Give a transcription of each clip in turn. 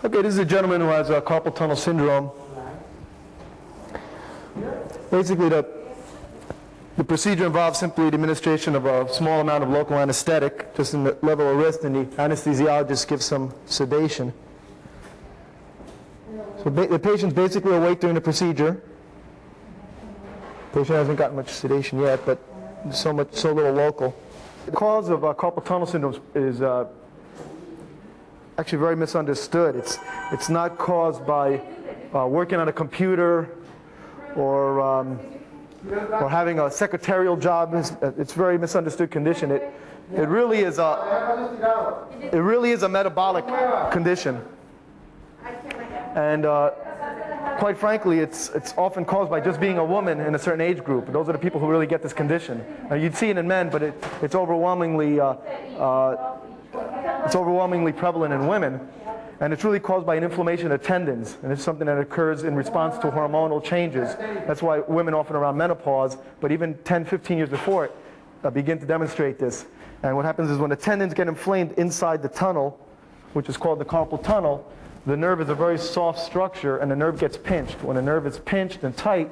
Okay, this is a gentleman who has carpal tunnel syndrome. Basically, the procedure involves simply the administration of a small amount of local anesthetic, just in the level of wrist, and the anesthesiologist gives some sedation. So the patient's basically awake during the procedure. The patient hasn't gotten much sedation yet, but so little local. The cause of carpal tunnel syndrome is actually very misunderstood. It's not caused by working on a computer or having a secretarial job. It's a very misunderstood condition. It really is a metabolic condition, and quite frankly, it's often caused by just being a woman in a certain age group. Those are the people who really get this condition. You'd see it in men, but it's overwhelmingly prevalent in women. And it's really caused by an inflammation of tendons, and it's something that occurs in response to hormonal changes. That's why women often around menopause, but even 10, 15 years before it, begin to demonstrate this. And what happens is when the tendons get inflamed inside the tunnel, which is called the carpal tunnel, the nerve is a very soft structure, and the nerve gets pinched. When a nerve is pinched and tight,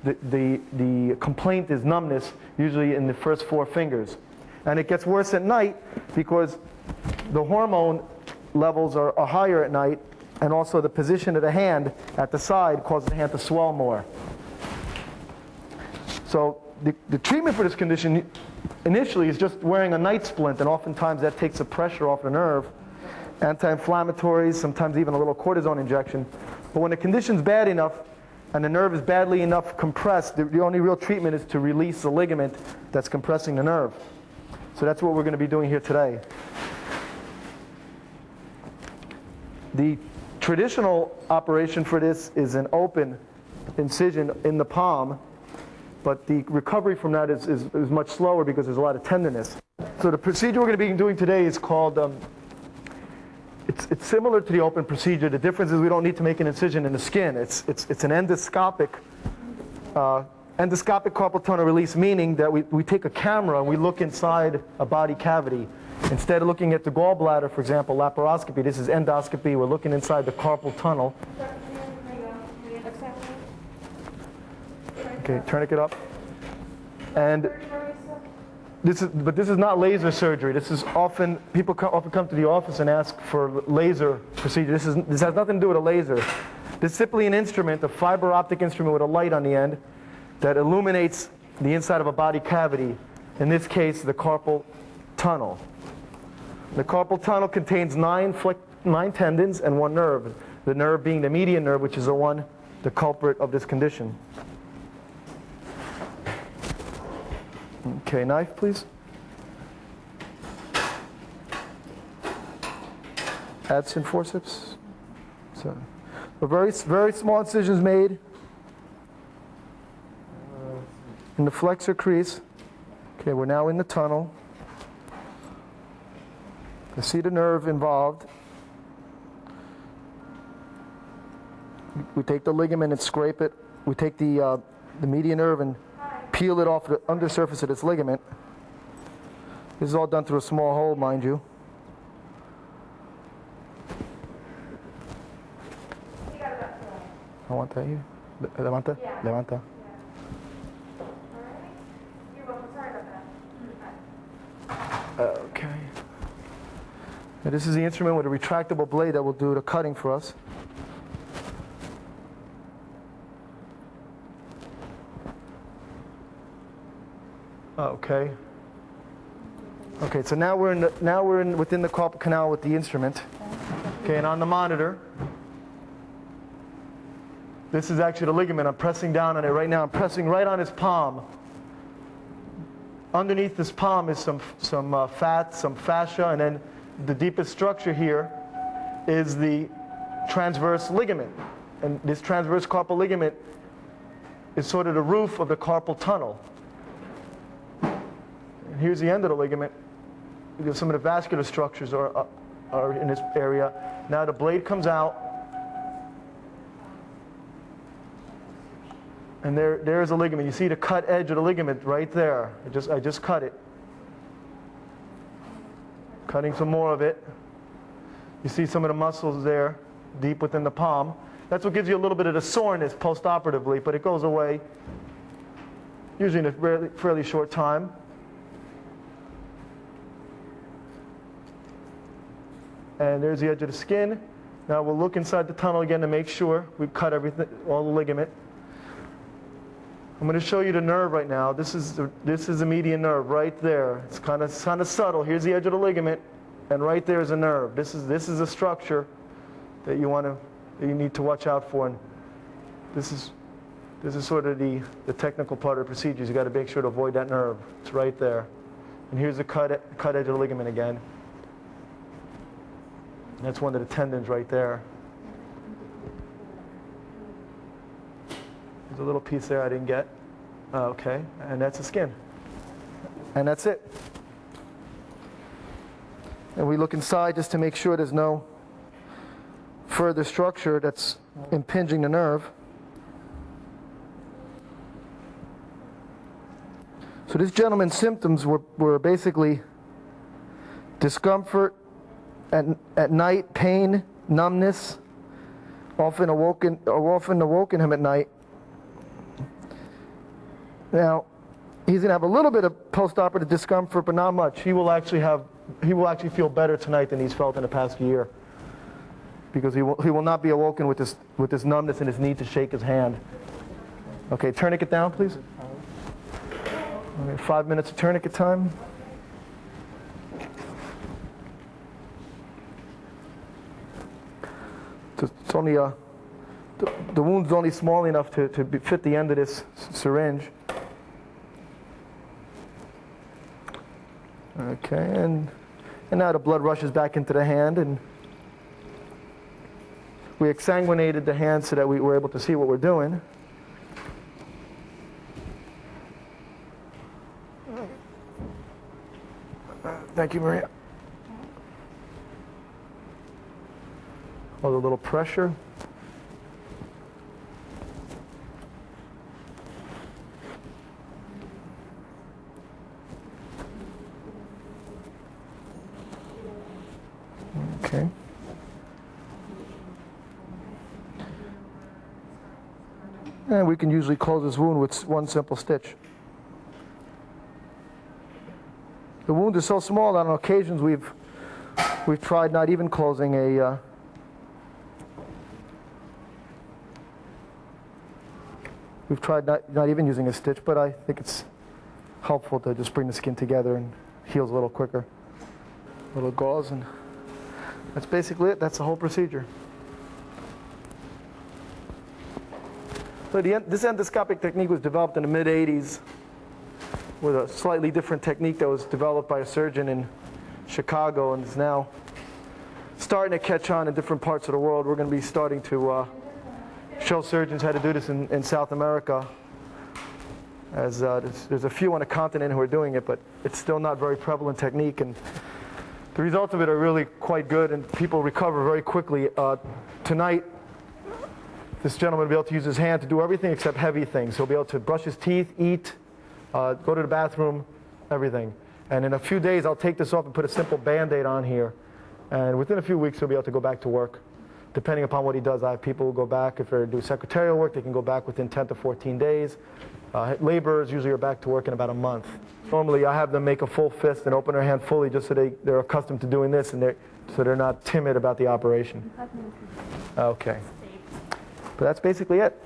the complaint is numbness, usually in the first 4 fingers. And it gets worse at night because the hormone levels are higher at night, and also the position of the hand at the side causes the hand to swell more. So the treatment for this condition initially is just wearing a night splint, and oftentimes that takes the pressure off the nerve. Anti-inflammatories, sometimes even a little cortisone injection. But when the condition's bad enough and the nerve is badly enough compressed, the only real treatment is to release the ligament that's compressing the nerve. So that's what we're going to be doing here today. The traditional operation for this is an open incision in the palm, but the recovery from that is much slower because there's a lot of tenderness. So the procedure we're going to be doing today is called, it's similar to the open procedure. The difference is we don't need to make an incision in the skin. It's an endoscopic carpal tunnel release, meaning that we take a camera and we look inside a body cavity. Instead of looking at the gallbladder, for example, laparoscopy, this is endoscopy. We're looking inside the carpal tunnel. Okay, tourniquet up. And this is not laser surgery. This is people often come to the office and ask for laser procedure. This has nothing to do with a laser. This is simply an instrument, a fiber optic instrument with a light on the end that illuminates the inside of a body cavity. In this case, the carpal tunnel. The carpal tunnel contains 9 tendons and 1 nerve. The nerve being the median nerve, which is the culprit of this condition. Okay, knife, please. Adson forceps. So, a very small incisions made in the flexor crease. Okay, we're now in the tunnel. You see the nerve involved. We take the ligament and scrape it. We take the median nerve and peel it off the undersurface of this ligament. This is all done through a small hole, mind you. Aguanta ahí. Levanta. Yeah. Levanta. You're welcome. Sorry about that. Okay. Now this is the instrument with a retractable blade that will do the cutting for us. Okay. Okay, so now we're within the carpal canal with the instrument. Okay, and on the monitor, this is actually the ligament. I'm pressing down on it right now. I'm pressing right on his palm. Underneath this palm is some fat, some fascia, and then the deepest structure here is the transverse ligament. And this transverse carpal ligament is sort of the roof of the carpal tunnel. And here's the end of the ligament. Because some of the vascular structures are in this area. Now the blade comes out. And there's a ligament. You see the cut edge of the ligament right there. I just cut it. Cutting some more of it. You see some of the muscles there. deep within the palm. That's what gives you a little bit of the soreness post-operatively, but it goes away usually in a fairly short time. And there's the edge of the skin. Now we'll look inside the tunnel again to make sure we've cut everything, all the ligament. I'm going to show you the nerve right now. This is the median nerve right there. It's kind of subtle. Here's the edge of the ligament, and right there is a nerve. This is a structure that you need to watch out for. And this is sort of the technical part of the procedures. You got to make sure to avoid that nerve. It's right there. And here's the cut edge of the ligament again. That's one of the tendons right there. There's a little piece there I didn't get. Okay, and that's the skin. And that's it. And we look inside just to make sure there's no further structure that's impinging the nerve. So this gentleman's symptoms were basically discomfort at night, pain, numbness, often awoken him at night. Now, he's going to have a little bit of post-operative discomfort, but not much. He will actually feel better tonight than he's felt in the past year, because he will not be awoken with this numbness in his need to shake his hand. Okay, tourniquet down, please. Okay, 5 minutes of tourniquet time. It's only the wound's only small enough to fit the end of this syringe. Okay, and now the blood rushes back into the hand, and we exsanguinated the hand so that we were able to see what we're doing. Thank you, Maria. Oh, the little pressure. Okay. And we can usually close this wound with one simple stitch. The wound is so small that on occasions we've tried not even closing we've tried not even using a stitch, but I think it's helpful to just bring the skin together and heals a little quicker. A little gauze, and that's basically it. That's the whole procedure. So this endoscopic technique was developed in the mid-'80s with a slightly different technique that was developed by a surgeon in Chicago and is now starting to catch on in different parts of the world. We're going to be starting to show surgeons how to do this in South America, as there's a few on the continent who are doing it, but it's still not very prevalent technique, and the results of it are really quite good, and people recover very quickly. Tonight, this gentleman will be able to use his hand to do everything except heavy things. He'll be able to brush his teeth, eat, go to the bathroom, everything. And in a few days, I'll take this off and put a simple Band-Aid on here, and within a few weeks, he'll be able to go back to work. Depending upon what he does, I have people who go back. If they do secretarial work, they can go back within 10 to 14 days. Laborers usually are back to work in about a month. Normally, I have them make a full fist and open their hand fully just so they're accustomed to doing this, and so they're not timid about the operation. Okay. But that's basically it.